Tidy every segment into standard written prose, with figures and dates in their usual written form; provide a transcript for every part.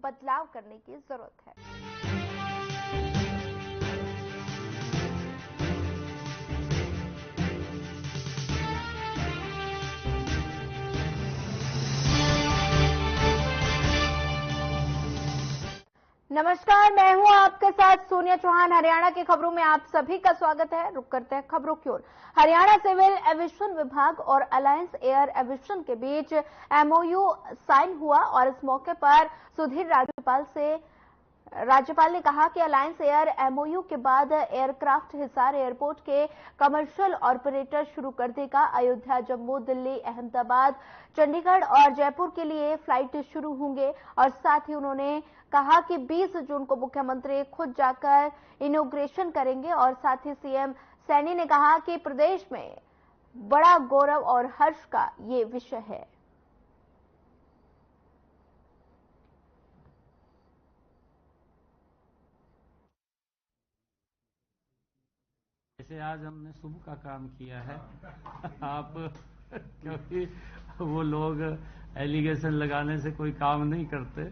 बदलाव करने की जरूरत है। नमस्कार, मैं हूं आपके साथ सोनिया चौहान। हरियाणा की खबरों में आप सभी का स्वागत है। रुक करते हैं खबरों की ओर। हरियाणा सिविल एविएशन विभाग और अलायंस एयर एविएशन के बीच एमओयू साइन हुआ और इस मौके पर सुधीर राज्यपाल ने कहा कि अलायंस एयर एमओयू के बाद एयरक्राफ्ट हिसार एयरपोर्ट के कमर्शियल ऑपरेटर शुरू कर देगा। अयोध्या, जम्मू, दिल्ली, अहमदाबाद, चंडीगढ़ और जयपुर के लिए फ्लाइट शुरू होंगे। और साथ ही उन्होंने कहा कि 20 जून को मुख्यमंत्री खुद जाकर इनॉग्रेशन करेंगे। और साथ ही सीएम सैनी ने कहा कि प्रदेश में बड़ा गौरव और हर्ष का ये विषय है। जैसे आज हमने शुभ का काम किया है आप क्योंकि वो लोग एलिगेशन लगाने से कोई काम नहीं करते।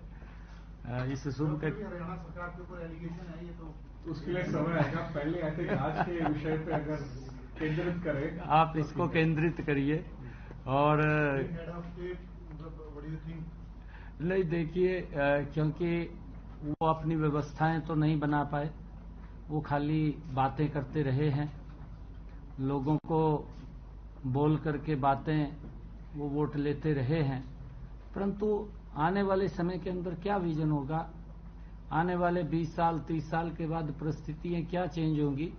इस शुभ के हरियाणा सरकार के ऊपर एलिगेशन है, ये तो उसके लिए समय आएगा। पहले ऐसे जांच के विषय पे अगर केंद्रित करें, आप इसको केंद्रित करिए। और नहीं, देखिए, क्योंकि वो अपनी व्यवस्थाएं तो नहीं बना पाए, वो खाली बातें करते रहे हैं। लोगों को बोल करके बातें वो वोट लेते रहे हैं, परंतु आने वाले समय के अंदर क्या विजन होगा, आने वाले 20 साल 30 साल के बाद परिस्थितियां क्या चेंज होंगी।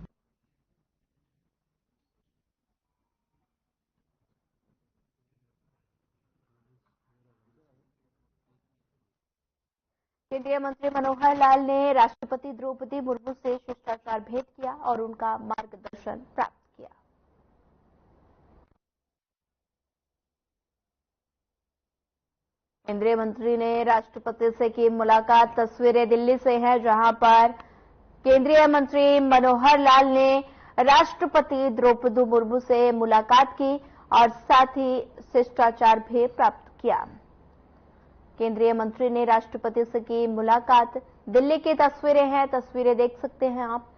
केंद्रीय मंत्री मनोहर लाल ने राष्ट्रपति द्रौपदी मुर्मू से शिष्टाचार भेंट किया और उनका मार्गदर्शन प्राप्त किया। केंद्रीय मंत्री ने राष्ट्रपति से की मुलाकात। तस्वीरें दिल्ली से हैं, जहां पर केंद्रीय मंत्री मनोहर लाल ने राष्ट्रपति द्रौपदी मुर्मू से मुलाकात की और साथ ही शिष्टाचार भी प्राप्त किया। केंद्रीय मंत्री ने राष्ट्रपति से की मुलाकात। दिल्ली की तस्वीरें हैं, तस्वीरें देख सकते हैं आप।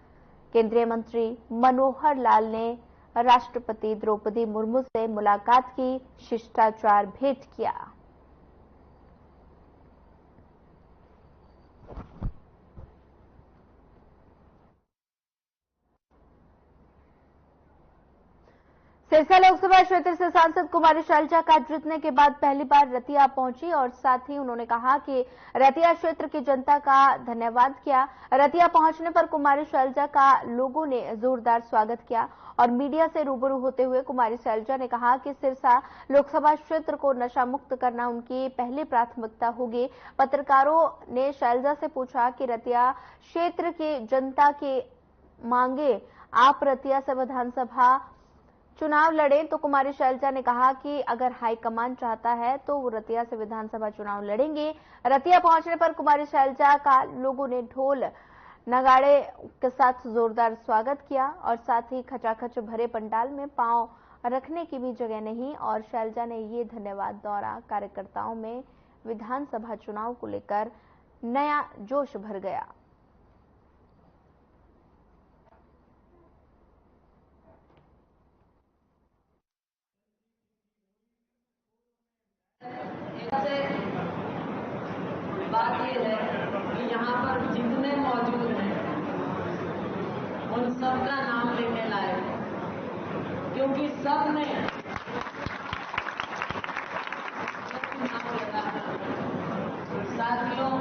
केंद्रीय मंत्री मनोहर लाल ने राष्ट्रपति द्रौपदी मुर्मू से मुलाकात की, शिष्टाचार भेंट किया। सिरसा लोकसभा क्षेत्र से सांसद कुमारी शैलजा का जीतने के बाद पहली बार रतिया पहुंची और साथ ही उन्होंने कहा कि रतिया क्षेत्र की जनता का धन्यवाद किया। रतिया पहुंचने पर कुमारी शैलजा का लोगों ने जोरदार स्वागत किया और मीडिया से रूबरू होते हुए कुमारी शैलजा ने कहा कि सिरसा लोकसभा क्षेत्र को नशा मुक्त करना उनकी पहली प्राथमिकता होगी। पत्रकारों ने शैलजा से पूछा कि रतिया क्षेत्र की जनता की मांगे, आप रतिया से विधानसभा चुनाव लड़ें, तो कुमारी शैलजा ने कहा कि अगर हाईकमान चाहता है तो वो रतिया से विधानसभा चुनाव लड़ेंगे। रतिया पहुंचने पर कुमारी शैलजा का लोगों ने ढोल नगाड़े के साथ जोरदार स्वागत किया और साथ ही खचाखच भरे पंडाल में पांव रखने की भी जगह नहीं। और शैलजा ने ये धन्यवाद दौरा कार्यकर्ताओं में विधानसभा चुनाव को लेकर नया जोश भर गया। बात यह है कि यहाँ पर जितने मौजूद हैं उन सबका नाम लेने लायक है, क्योंकि सब ने नाम लेना। साथियों,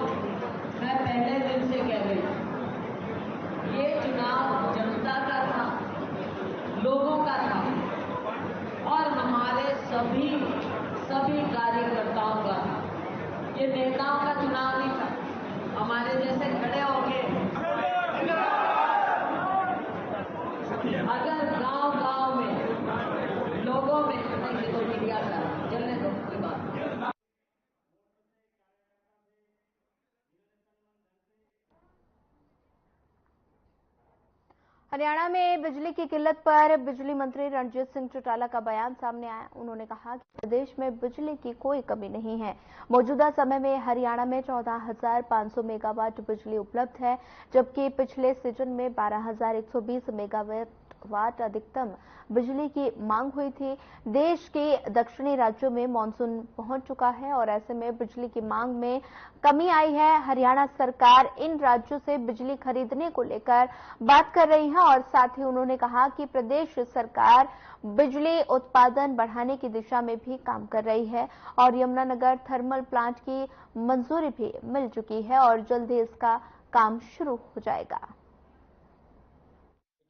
मैं पहले दिन से कह रही हूँ, ये चुनाव जनता का था, लोगों का था और हमारे सभी कार्यकर्ताओं का था। ये नेताओं का चुनाव नहीं था। हमारे जैसे खड़े होके अगर गांव-गांव में लोगों में ये तो मीडिया का चलने दो, कोई बात नहीं। हरियाणा में बिजली की किल्लत पर बिजली मंत्री रणजीत सिंह चौटाला का बयान सामने आया। उन्होंने कहा कि प्रदेश में बिजली की कोई कमी नहीं है। मौजूदा समय में हरियाणा में 14,500 मेगावाट बिजली उपलब्ध है, जबकि पिछले सीजन में 12,120 मेगावाट अधिकतम बिजली की मांग हुई थी। देश के दक्षिणी राज्यों में मानसून पहुंच चुका है और ऐसे में बिजली की मांग में कमी आई है। हरियाणा सरकार इन राज्यों से बिजली खरीदने को लेकर बात कर रही है और साथ ही उन्होंने कहा कि प्रदेश सरकार बिजली उत्पादन बढ़ाने की दिशा में भी काम कर रही है और यमुनानगर थर्मल प्लांट की मंजूरी भी मिल चुकी है और जल्द ही इसका काम शुरू हो जाएगा।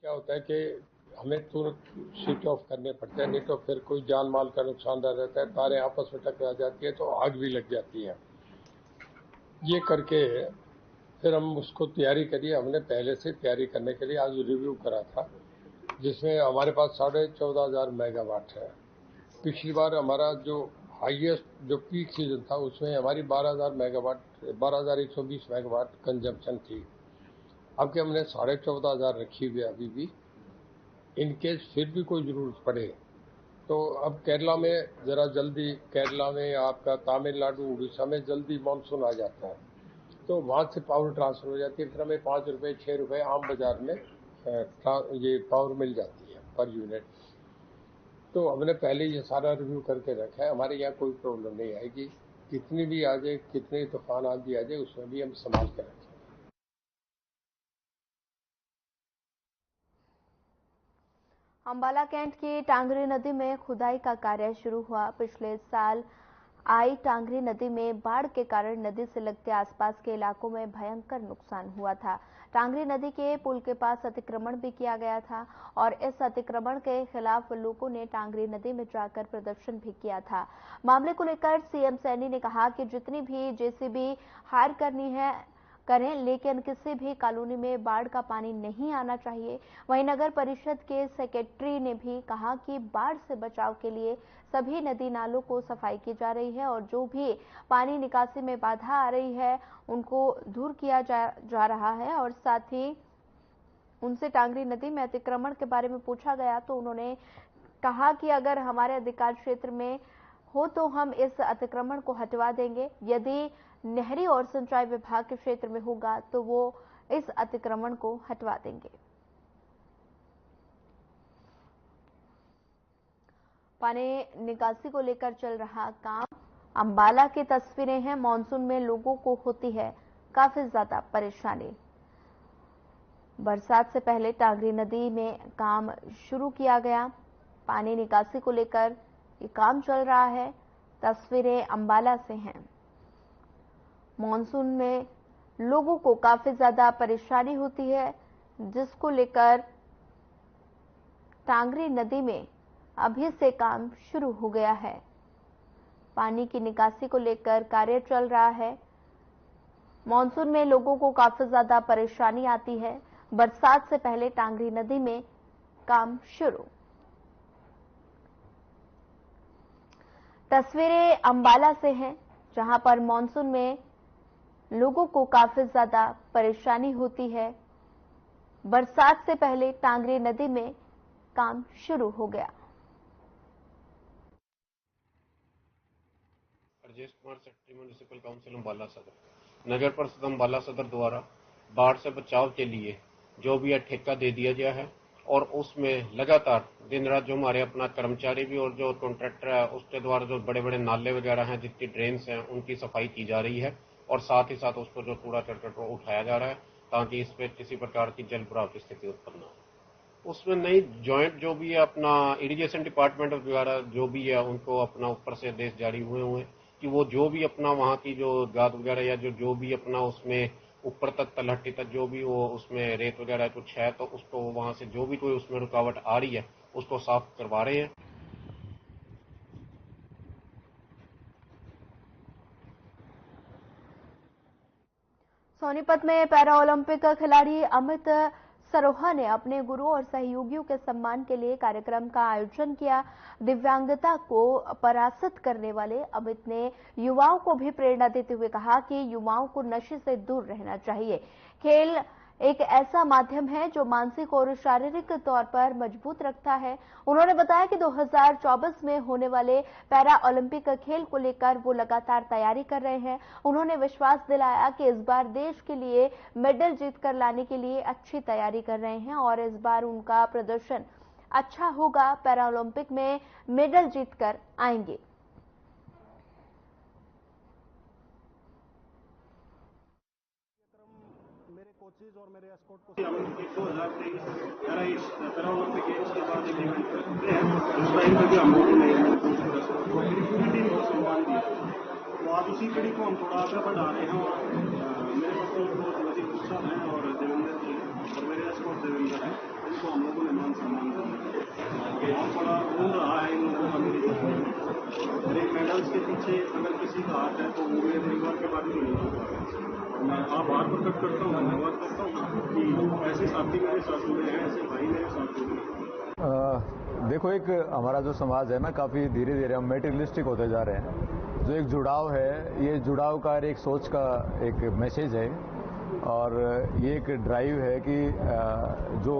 क्या होता है कि हमें तुरंत स्विच ऑफ करने पड़ते हैं, नहीं तो फिर कोई जान माल का नुकसान रह जाता है, तारें आपस में टकरा जाती है तो आग भी लग जाती है। ये करके फिर हम उसको तैयारी करिए। हमने पहले से तैयारी करने के लिए आज रिव्यू करा था, जिसमें हमारे पास 14,500 मेगावाट है। पिछली बार हमारा जो हाईएस्ट जो पीक सीजन था उसमें हमारी 12,000 मेगावाट 12,120 मेगावाट कंजम्पशन थी। अब कि हमने 14,500 रखी हुई है अभी भी, इनकेस फिर भी कोई जरूरत पड़े तो अब केरला में जरा जल्दी, केरला में आपका तमिलनाडु उड़ीसा में जल्दी मानसून आ जाता है तो वहां से पावर ट्रांसफर हो जाती है। फिर हमें 5 रुपए 6 रुपए आम बाजार में ये पावर मिल जाती है पर यूनिट। तो हमने पहले ये सारा रिव्यू करके रखा है। हमारे यहाँ कोई प्रॉब्लम नहीं आएगी, कितनी भी आ जाए, कितने तूफान आंधी आ जाए, उसमें भी हम संभाल के रखें। अंबाला कैंट की टांगरी नदी में खुदाई का कार्य शुरू हुआ। पिछले साल आई टांगरी नदी में बाढ़ के कारण नदी से लगते आसपास के इलाकों में भयंकर नुकसान हुआ था। टांगरी नदी के पुल के पास अतिक्रमण भी किया गया था और इस अतिक्रमण के खिलाफ लोगों ने टांगरी नदी में जाकर प्रदर्शन भी किया था। मामले को लेकर सीएम सैनी ने कहा कि जितनी भी जेसीबी हायर करनी है करें, लेकिन किसी भी कॉलोनी में बाढ़ का पानी नहीं आना चाहिए। वहीं नगर परिषद के सेक्रेटरी ने भी कहा कि बाढ़ से बचाव के लिए सभी नदी नालों को सफाई की जा रही है और जो भी पानी निकासी में बाधा आ रही है उनको दूर किया जा रहा है। और साथ ही उनसे टांगरी नदी में अतिक्रमण के बारे में पूछा गया तो उन्होंने कहा कि अगर हमारे अधिकार क्षेत्र में हो तो हम इस अतिक्रमण को हटवा देंगे, यदि नहरी और सिंचाई विभाग के क्षेत्र में होगा तो वो इस अतिक्रमण को हटवा देंगे। पानी निकासी को लेकर चल रहा काम। अंबाला की तस्वीरें हैं। मानसून में लोगों को होती है काफी ज्यादा परेशानी। बरसात से पहले टांगरी नदी में काम शुरू किया गया। पानी निकासी को लेकर ये काम चल रहा है। तस्वीरें अंबाला से हैं। मानसून में लोगों को काफी ज्यादा परेशानी होती है, जिसको लेकर टांगरी नदी में अभी से काम शुरू हो गया है। पानी की निकासी को लेकर कार्य चल रहा है। मानसून में लोगों को काफी ज्यादा परेशानी आती है। बरसात से पहले टांगरी नदी में काम शुरू। तस्वीरें अंबाला से हैं, जहां पर मानसून में लोगों को काफी ज्यादा परेशानी होती है। बरसात से पहले टांगरी नदी में काम शुरू हो गया। Rajesh Kumar secretary municipal council Ambala सदर। नगर परिषद अंबाला सदर द्वारा बाढ़ से बचाव के लिए जो भी ठेका दे दिया गया है और उसमें लगातार दिन रात जो हमारे अपना कर्मचारी भी और जो कॉन्ट्रैक्टर है उसके द्वारा जो बड़े बड़े नाले वगैरह हैं, जितनी ड्रेन्स हैं, उनकी सफाई की जा रही है और साथ ही साथ उस पर जो कूड़ा करकट उठाया जा रहा है ताकि इस पर किसी प्रकार की जल भराव की स्थिति उत्पन्न न हो। उसमें नई ज्वाइंट जो भी है अपना इरिगेशन डिपार्टमेंट वगैरह जो भी है उनको अपना ऊपर से आदेश जारी हुए हैं कि वो जो भी अपना वहाँ की जो गाद वगैरह या जो भी अपना उसमें ऊपर तक तलहटी तक जो भी वो उसमें रेत वगैरह कुछ है तो उसको वहाँ से जो भी कोई उसमें रुकावट आ रही है उसको साफ करवा रहे हैं। सोनीपत में पैरा ओलंपिक खिलाड़ी अमित सरोहा ने अपने गुरु और सहयोगियों के सम्मान के लिए कार्यक्रम का आयोजन किया। दिव्यांगता को परास्त करने वाले अमित ने युवाओं को भी प्रेरणा देते हुए कहा कि युवाओं को नशे से दूर रहना चाहिए। खेल एक ऐसा माध्यम है जो मानसिक और शारीरिक तौर पर मजबूत रखता है। उन्होंने बताया कि 2024 में होने वाले पैरा ओलंपिक खेल को लेकर वो लगातार तैयारी कर रहे हैं। उन्होंने विश्वास दिलाया कि इस बार देश के लिए मेडल जीतकर लाने के लिए अच्छी तैयारी कर रहे हैं और इस बार उनका प्रदर्शन अच्छा होगा, पैरा ओलंपिक में मेडल जीतकर आएंगे। मेरे कोचेज और मेरे एस्कॉर्ट को 2023 पैरा ओलंपिक गेम्स के बाद एक इवेंट करते हैं। उस टाइम पे भी हम लोगों ने टीम को सम्मान दिया, तो आज उसी कड़ी को हम थोड़ा आगे बढ़ा रहे हैं। और मेरे पास तो बहुत वजीर उत्साह है और देवेंद्र जी और मेरे एस्कॉर्ट देवेंद्र हैं, इनको हम लोगों ने मान सम्मान दिया और बड़ा रोल रहा है इन लोगों का मेरी मेरे मेडल्स के पीछे अगर किसी का हाथ है तो वो मेरे परिवार के बाद ही नहीं होगा। मैं आभार प्रकट करता हूँ, धन्यवाद करता हूँ कि ऐसे साथी मेरे साथ जुड़े हैं, ऐसे भाई मेरे साथ जुड़े हैं। देखो, एक हमारा जो समाज है ना, काफ़ी धीरे धीरे हम मेटेरियलिस्टिक होते जा रहे हैं। जो एक जुड़ाव है, ये जुड़ाव का एक सोच का एक मैसेज है और ये एक ड्राइव है कि जो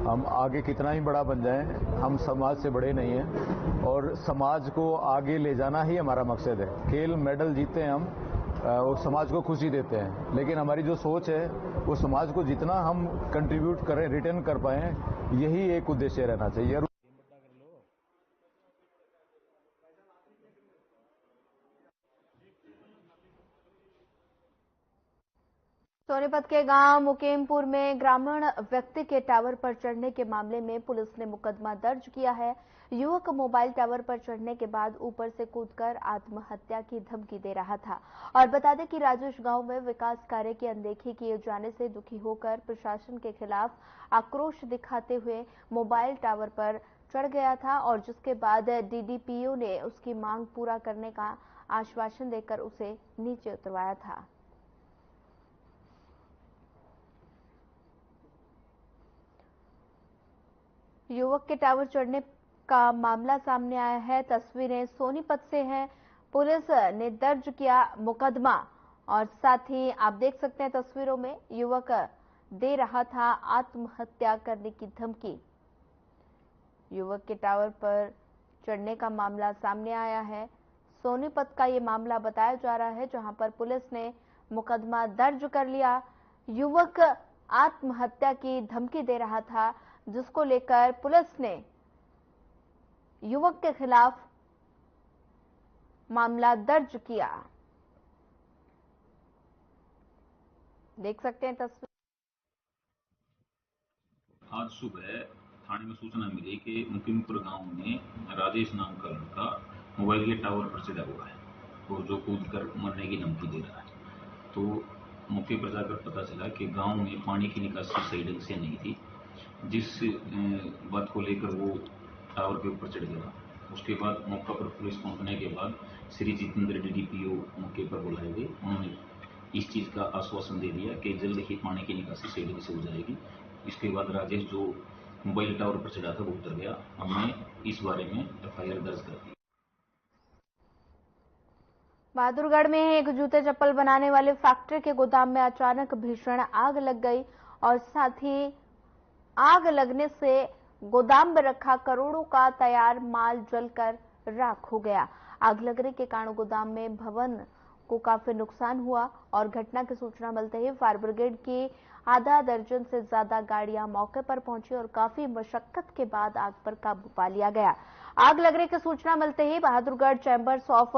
हम आगे कितना ही बड़ा बन जाएं, हम समाज से बड़े नहीं हैं और समाज को आगे ले जाना ही हमारा मकसद है। खेल मेडल जीतते हैं हम और समाज को खुशी देते हैं, लेकिन हमारी जो सोच है वो समाज को जितना हम कंट्रीब्यूट करें, रिटर्न कर पाएं, यही एक उद्देश्य रहना चाहिए। सोनीपत के गांव मुकेमपुर में ग्रामीण व्यक्ति के टावर पर चढ़ने के मामले में पुलिस ने मुकदमा दर्ज किया है। युवक मोबाइल टावर पर चढ़ने के बाद ऊपर से कूदकर आत्महत्या की धमकी दे रहा था। और बता दें कि राजेश गांव में विकास कार्य की अनदेखी किए जाने से दुखी होकर प्रशासन के खिलाफ आक्रोश दिखाते हुए मोबाइल टावर पर चढ़ गया था और जिसके बाद डीडीपीओ ने उसकी मांग पूरा करने का आश्वासन देकर उसे नीचे उतरवाया था। युवक के टावर चढ़ने का मामला सामने आया है। तस्वीरें सोनीपत से हैं। पुलिस ने दर्ज किया मुकदमा और साथ ही आप देख सकते हैं तस्वीरों में युवक दे रहा था आत्महत्या करने की धमकी। युवक के टावर पर चढ़ने का मामला सामने आया है। सोनीपत का ये मामला बताया जा रहा है, जहां पर पुलिस ने मुकदमा दर्ज कर लिया। युवक आत्महत्या की धमकी दे रहा था, जिसको लेकर पुलिस ने युवक के खिलाफ मामला दर्ज किया। देख सकते हैं तस्वीर। आज सुबह थाने में सूचना मिली कि मुकीमपुर गांव में राजेश नाम का लड़का मोबाइल के टावर पर चढ़ा हुआ है और जो कूदकर मरने की धमकी दे रहा है। तो मौके पर जाकर पता चला कि गांव में पानी की निकासी सही ढंग से नहीं थी, जिस बात को लेकर वो टावर के ऊपर चढ़ गया। उसके बाद मौका पर पुलिस पहुंचने के बाद श्री जितेंद्र डीडीपीओ मौके पर बुलाए गए। उन्होंने इस चीज़ का आश्वासन दे दिया कि जल्द ही पानी की निकासी सही ढंग से हो जाएगी। इसके बाद राजेश जो मोबाइल टावर पर चढ़ा था वो उतर गया। हमने इस बारे में एफआईआर दर्ज कर दी। बहादुरगढ़ में एक जूते चप्पल बनाने वाले फैक्ट्री के गोदाम में अचानक भीषण आग लग गई और साथ ही आग लगने से गोदाम में रखा करोड़ों का तैयार माल जलकर राख हो गया। आग लगने के कारण गोदाम में भवन को काफी नुकसान हुआ और घटना की सूचना मिलते ही फायर ब्रिगेड की आधा दर्जन से ज्यादा गाड़ियां मौके पर पहुंची और काफी मशक्कत के बाद आग पर काबू पा लिया गया। आग लगने की सूचना मिलते ही Bahadurgarh chambers of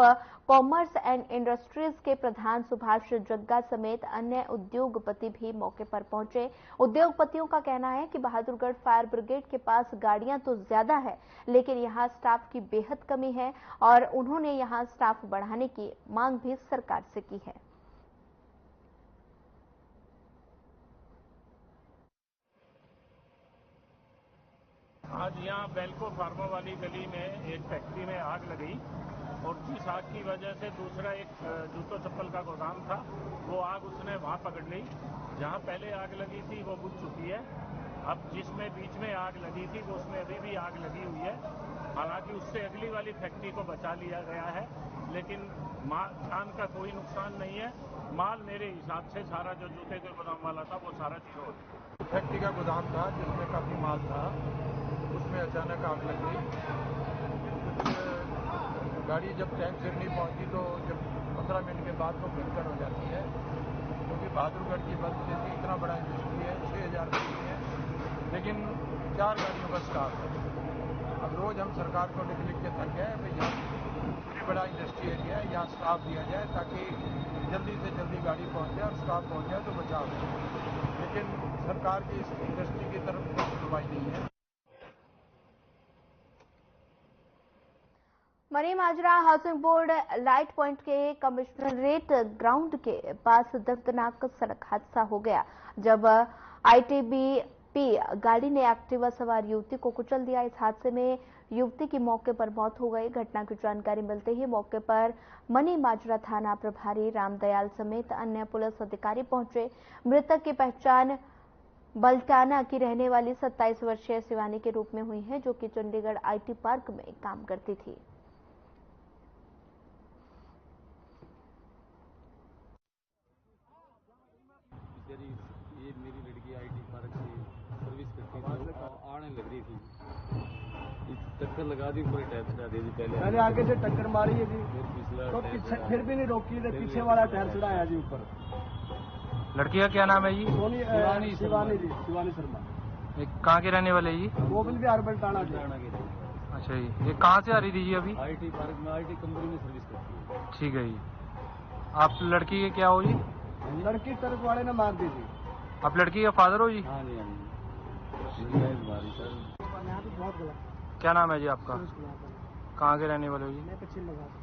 commerce and industries के प्रधान सुभाष जग्गा समेत अन्य उद्योगपति भी मौके पर पहुंचे। उद्योगपतियों का कहना है कि बहादुरगढ़ फायर ब्रिगेड के पास गाड़ियां तो ज्यादा है, लेकिन यहां स्टाफ की बेहद कमी है और उन्होंने यहां स्टाफ बढ़ाने की मांग भी सरकार से की है। आज यहाँ बेल्को फार्मा वाली गली में एक फैक्ट्री में आग लगी और जिस आग की वजह से दूसरा एक जूतों चप्पल का गोदाम था, वो आग उसने वहाँ पकड़ ली। जहाँ पहले आग लगी थी वो बुझ चुकी है। अब जिसमें बीच में आग लगी थी वो उसमें अभी भी आग लगी हुई है। हालांकि उससे अगली वाली फैक्ट्री को बचा लिया गया है, लेकिन जान का कोई नुकसान नहीं है। माल मेरे हिसाब से सारा जो जूते के गोदाम वाला था वो सारा जीरो हो गया। फैक्ट्री का गोदाम था जिसमें काफी माल था, उसमें अचानक आग लग गई। गाड़ी जब टाइम से नहीं पहुंची तो जब 15 मिनट के बाद तो भयंकर हो जाती है, क्योंकि बहादुरगढ़ की बल्ब जैसी इतना बड़ा इंडस्ट्री है, 6000 गाड़ी है, लेकिन 4 गाड़ियों का स्टाफ है। अब रोज हम सरकार को लिख के थक गए भाई यहाँ बड़ा इंडस्ट्री एरिया है, यहाँ स्टाफ दिया जाए ताकि जल्दी से जल्दी गाड़ी पहुँच जाए और स्टाफ पहुँच जाए तो बचाव हो। लेकिन सरकार की इस इंडस्ट्री की तरफ कोई सुनवाई नहीं है। मनी माजरा हाउसिंग बोर्ड लाइट पॉइंट के कमिश्नरेट ग्राउंड के पास दर्दनाक सड़क हादसा हो गया जब आईटीबीपी गाड़ी ने एक्टिवा सवार युवती को कुचल दिया। इस हादसे में युवती की मौके पर मौत हो गई। घटना की जानकारी मिलते ही मौके पर मनी माजरा थाना प्रभारी रामदयाल समेत अन्य पुलिस अधिकारी पहुंचे। मृतक की पहचान बल्टाना की रहने वाली 27 वर्षीय शिवानी के रूप में हुई है, जो कि चंडीगढ़ आईटी पार्क में काम करती थी। ये मेरी लड़की आईटी पार्क से सर्विस करती थी, आने लग रही थी, टक्कर लगा दी, पूरे टायर चढ़ा दी। पहले आगे से टक्कर मारी है जी, तो पीछे फिर भी नहीं रोकी, पीछे वाला टायर चढ़ाया जी ऊपर। लड़की का क्या नाम है जी? शिवानी जी, शिवानी शर्मा। कहाँ के रहने वाले जी? गोविंद बिहार बल्टाना के। अच्छा जी, ये कहाँ से आ रही थी जी अभी? आईटी पार्क में आईटी कंपनी में सर्विस करती है। ठीक है जी। आप लड़की के क्या हो जी? लड़की ट्रक वाले ने मार दी थी। आप लड़की का फादर हो जी? हाँ जी, हाँ जी। बहुत गलत। क्या नाम है जी आपका? कहाँ के रहने वाले हो जी? मैं पश्चिम बंगाल।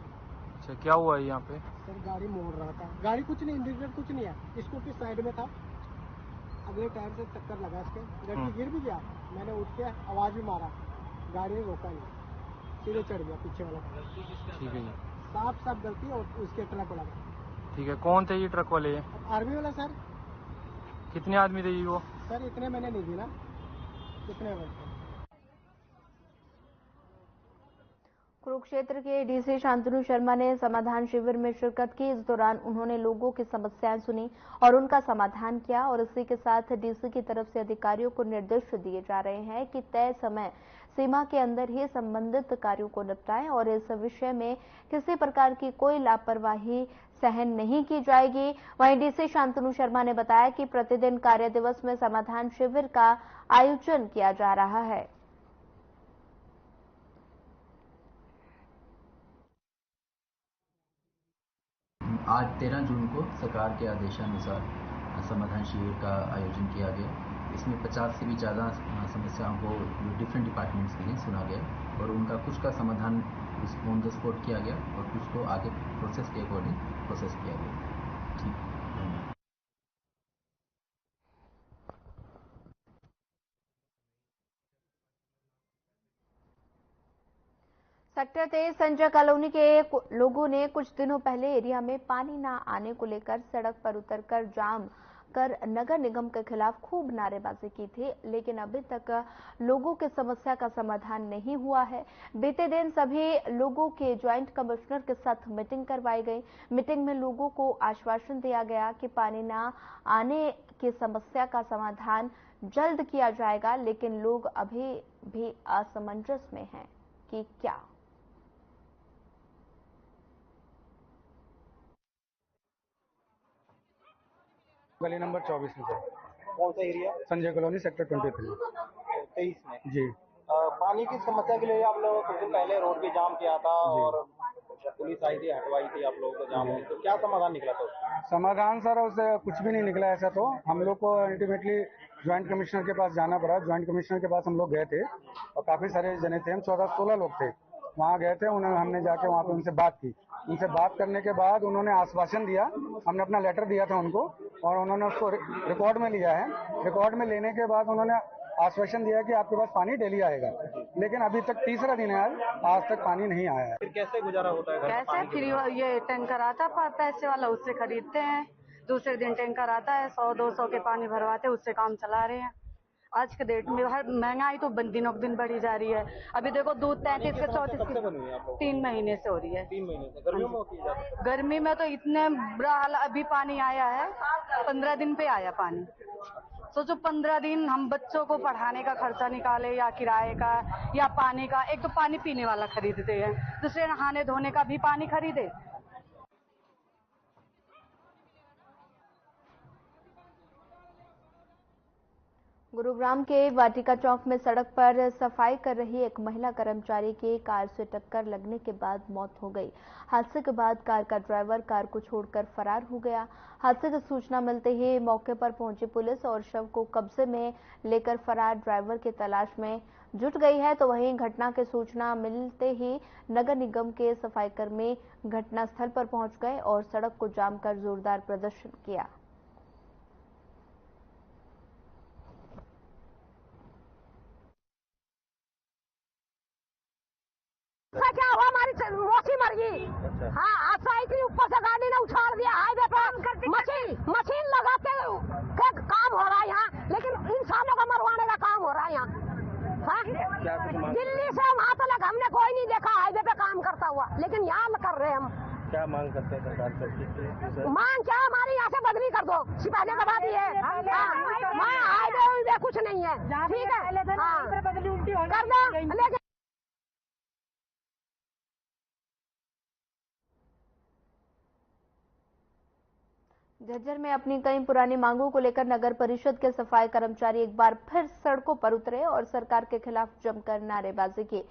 अच्छा, क्या हुआ है यहाँ पे? सर गाड़ी मोड़ रहा था, गाड़ी कुछ नहीं, इंडिकेटर कुछ नहीं है, स्कूटी साइड में था, अगले टायर से टक्कर लगा इसके, लड़की गिर भी गया। मैंने उठ के आवाज भी मारा, गाड़ी ने रोका नहीं, सीधे चढ़ गया पीछे वाला। ठीक है जी। साफ गलती और उसके ट्रक वाला। ठीक है, कौन थे ये ट्रक वाले? आर्मी वाला सर। कितने आदमी थे जी वो? सर इतने मैंने नहीं गिना, कितने वर्ष। कुरुक्षेत्र के डीसी शांतनु शर्मा ने समाधान शिविर में शिरकत की। इस दौरान उन्होंने लोगों की समस्याएं सुनी और उनका समाधान किया और इसी के साथ डीसी की तरफ से अधिकारियों को निर्देश दिए जा रहे हैं कि तय समय सीमा के अंदर ही संबंधित कार्यों को निपटाएं और इस विषय में किसी प्रकार की कोई लापरवाही सहन नहीं की जाएगी। वहीं डीसी शांतनु शर्मा ने बताया कि प्रतिदिन कार्य दिवस में समाधान शिविर का आयोजन किया जा रहा है। आज 13 जून को सरकार के आदेशानुसार समाधान शिविर का आयोजन किया गया। इसमें 50 से भी ज़्यादा समस्याओं को डिफरेंट डिपार्टमेंट्स के लिए सुना गया और उनका कुछ का समाधान ऑन द स्पॉट किया गया और कुछ को आगे प्रोसेस के अकॉर्डिंग प्रोसेस किया गया। ठीक, धन्यवाद। सेक्टर 23 संजय कॉलोनी के लोगों ने कुछ दिनों पहले एरिया में पानी न आने को लेकर सड़क पर उतरकर जाम कर नगर निगम के खिलाफ खूब नारेबाजी की थी, लेकिन अभी तक लोगों की समस्या का समाधान नहीं हुआ है। बीते दिन सभी लोगों के ज्वाइंट कमिश्नर के साथ मीटिंग करवाई गई। मीटिंग में लोगों को आश्वासन दिया गया कि पानी न आने की समस्या का समाधान जल्द किया जाएगा, लेकिन लोग अभी भी असमंजस में हैं कि क्या। गली नंबर 24 में। कौन सा एरिया? संजय कॉलोनी सेक्टर 23 में जी। पानी की समस्या के लिए आप लोग कुछ दिन पहले रोड भी जाम किया था और पुलिस आई थी, हटवाई थी आप लोगों को जाम में, तो क्या समाधान निकला था उसका? समाधान सर उससे कुछ भी नहीं निकला। ऐसा तो हम लोग को अल्टीमेटली ज्वाइंट कमिश्नर के पास जाना पड़ा। ज्वाइंट कमिश्नर के पास हम लोग गए थे और काफी सारे जने थे, हम 14-16 लोग थे, वहाँ गए थे। हमने जाके वहाँ पे उनसे बात की। उनसे बात करने के बाद उन्होंने आश्वासन दिया, हमने अपना लेटर दिया था उनको और उन्होंने उसको रिकॉर्ड में लिया है। रिकॉर्ड में लेने के बाद उन्होंने आश्वासन दिया कि आपके पास पानी डेली आएगा, लेकिन अभी तक तीसरा दिन है, आज तक पानी नहीं आया है। फिर कैसे गुजारा होता है? कैसे फ्री ये टैंकर आता पैसे वाला, उससे खरीदते हैं। दूसरे दिन टैंकर आता है, 100-200 के पानी भरवाते, उससे काम चला रहे हैं। आज के डेट में हर महंगाई तो दिनों दिन बढ़ी जा रही है। अभी देखो दूध 33 से 34 3 महीने से हो रही है। 3 महीने से गर्मियों में होती है ज्यादातर। गर्मी में तो इतने बुरा हाल। अभी पानी आया है, 15 दिन पे आया पानी। सोचो 15 दिन हम बच्चों को पढ़ाने का खर्चा निकाले या किराए का या पानी का। एक तो पानी पीने वाला खरीदते हैं, दूसरे नहाने धोने का भी पानी खरीदे। गुरुग्राम के वाटिका चौक में सड़क पर सफाई कर रही एक महिला कर्मचारी की कार से टक्कर लगने के बाद मौत हो गई। हादसे के बाद कार का ड्राइवर कार को छोड़कर फरार हो गया। हादसे की सूचना मिलते ही मौके पर पहुंची पुलिस और शव को कब्जे में लेकर फरार ड्राइवर की तलाश में जुट गई है। तो वहीं घटना की सूचना मिलते ही नगर निगम के सफाईकर्मी घटनास्थल पर पहुंच गए और सड़क को जाम कर जोरदार प्रदर्शन किया। क्या हुआ, हमारी मौसी मर गई। हाँ, हादसा आई थी, ऊपर से गाड़ी ने उछाल दिया हाईवे पर। मशीन लगाते काम हो रहा है यहाँ, लेकिन इंसानों को मरवाने का काम हो रहा है यहाँ। दिल्ली से वहाँ तक हमने कोई नहीं देखा हाईवे पे काम करता हुआ, लेकिन यहाँ कर रहे हैं हम। क्या मांग करते हैं सरकार से? मांग क्या, हमारी यहाँ से बदली कर दो, सिपाही दबा दी है। वहाँ हाईवे कुछ नहीं है, ठीक है, कर दो। लेकिन झज्जर में अपनी कई पुरानी मांगों को लेकर नगर परिषद के सफाई कर्मचारी एक बार फिर सड़कों पर उतरे और सरकार के खिलाफ जमकर नारेबाजी की।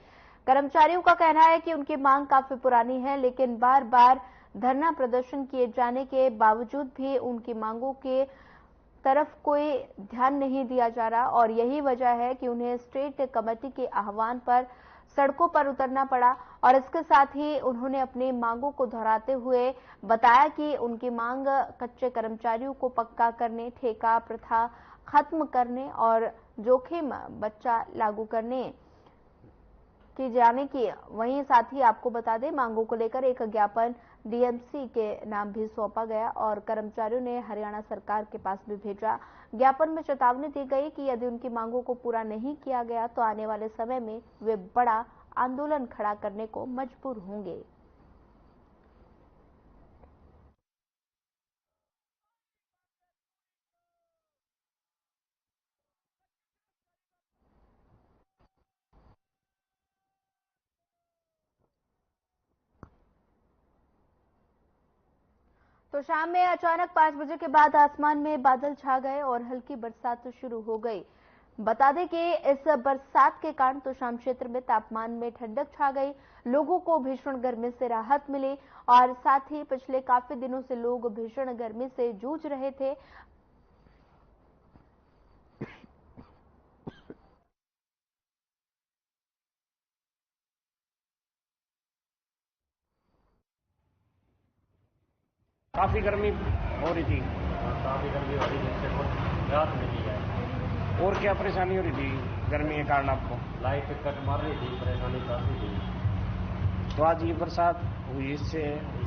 कर्मचारियों का कहना है कि उनकी मांग काफी पुरानी है, लेकिन बार बार धरना प्रदर्शन किए जाने के बावजूद भी उनकी मांगों के तरफ कोई ध्यान नहीं दिया जा रहा और यही वजह है कि उन्हें स्टेट कमेटी के आह्वान पर सड़कों पर उतरना पड़ा। और इसके साथ ही उन्होंने अपनी मांगों को दोहराते हुए बताया कि उनकी मांग कच्चे कर्मचारियों को पक्का करने, ठेका प्रथा खत्म करने और जोखिम बच्चा लागू करने की जाने की। वहीं साथ ही आपको बता दें, मांगों को लेकर एक ज्ञापन डीएमसी के नाम भी सौंपा गया और कर्मचारियों ने हरियाणा सरकार के पास भी भेजा। ज्ञापन में चेतावनी दी गई कि यदि उनकी मांगों को पूरा नहीं किया गया तो आने वाले समय में वे बड़ा आंदोलन खड़ा करने को मजबूर होंगे। तो शाम में अचानक 5 बजे के बाद आसमान में बादल छा गए और हल्की बरसात शुरू हो गई। बता दें कि इस बरसात के कारण तोशाम क्षेत्र में तापमान में ठंडक छा गई, लोगों को भीषण गर्मी से राहत मिली और साथ ही पिछले काफी दिनों से लोग भीषण गर्मी से जूझ रहे थे। काफी गर्मी हो रही थी। काफी गर्मी हो रही थी, इससे बहुत राहत मिली है। और क्या परेशानी हो रही थी गर्मी के कारण आपको? लाइट कट मार रही थी, परेशानी काफी थी। तो आज ये बरसात हुई, इससे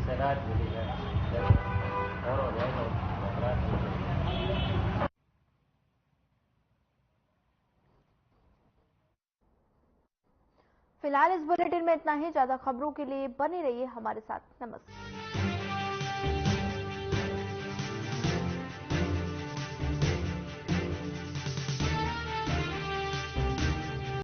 राहत मिली है और हो जाए तो राहत मिली। फिलहाल इस बुलेटिन में इतना ही। ज्यादा खबरों के लिए बने रहिए हमारे साथ। नमस्कार।